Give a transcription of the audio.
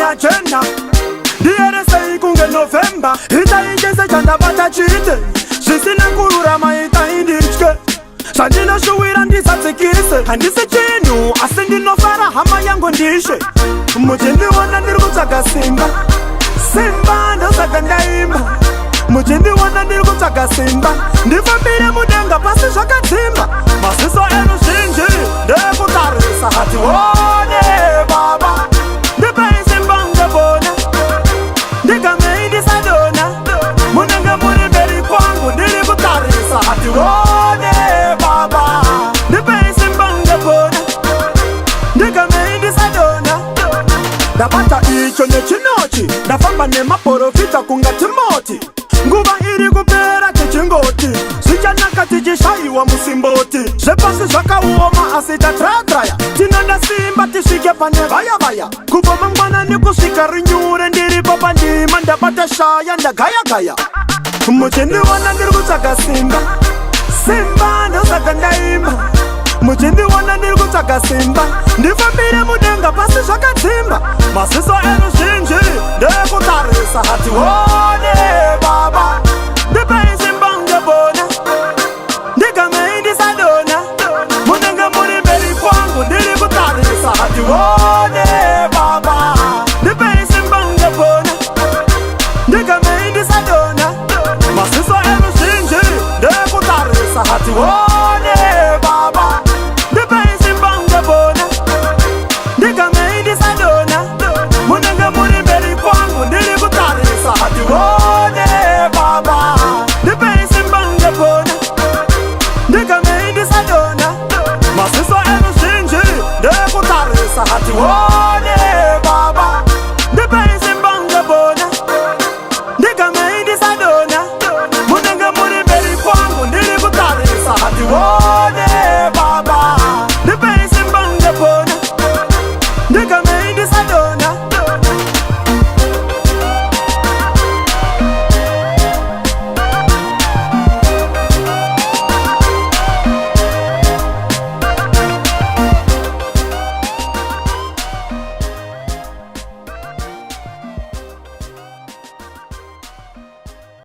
agenda. Diere sei kunge November. Ita igeze chanda bata chite. Shisine kurura maita indichke. Sandino shuwira ndisatsikise. Handise chinu asindi nofara hama yango ndishe. Mujendi wana nirikutsaka simba. Simba ndosaka ndaimba. Mujendi wana nirikutsaka simba. Ndifambire mudenga pasi zvakatimba. Masiso enu zhinji ndekutarisa hati wone baba. Ndipei simba ngebona. Ndigamei ndisadona. Munenge muri mberi kwangu ndirikutarisa hati wone baba. Ndipei simba ngebona. Ndigamei ndisadona. Ndabata icho nechinochi. Ndafamba nemaporofita kunga Timoti. Nguva iri kupera tichingoti. Zvichanaka tichishaiwa musimboti. Zvepasi zvakaoma asi tatratraya. Tinoda simba tisvike pane vaya vaya. Kubva mangwanani kusvika rinyure ndiripo pandima. Ndabata shaya ndagaya-gaya. Muchindiwana ndiri kutsvaga simba. Simba ndosaka ndaimba. Muchindiwana ndiri kutsvaga simba. Ndifambire mudenga pasi zvakatimba. Masiso enu zhinji ndekutarisa hati wone baba. Ndipei simba ngebona. Ndigamei ndisadona. Munenge muri mberi kwangu ndiri kutarisa hati wone baba. Ndipei simba ngebona. Ndigamei ndisadona. Masiso enu zhinji ndekutarisa hati wone baba. Ndipei simba ngebona. Ndigamei ndisadona.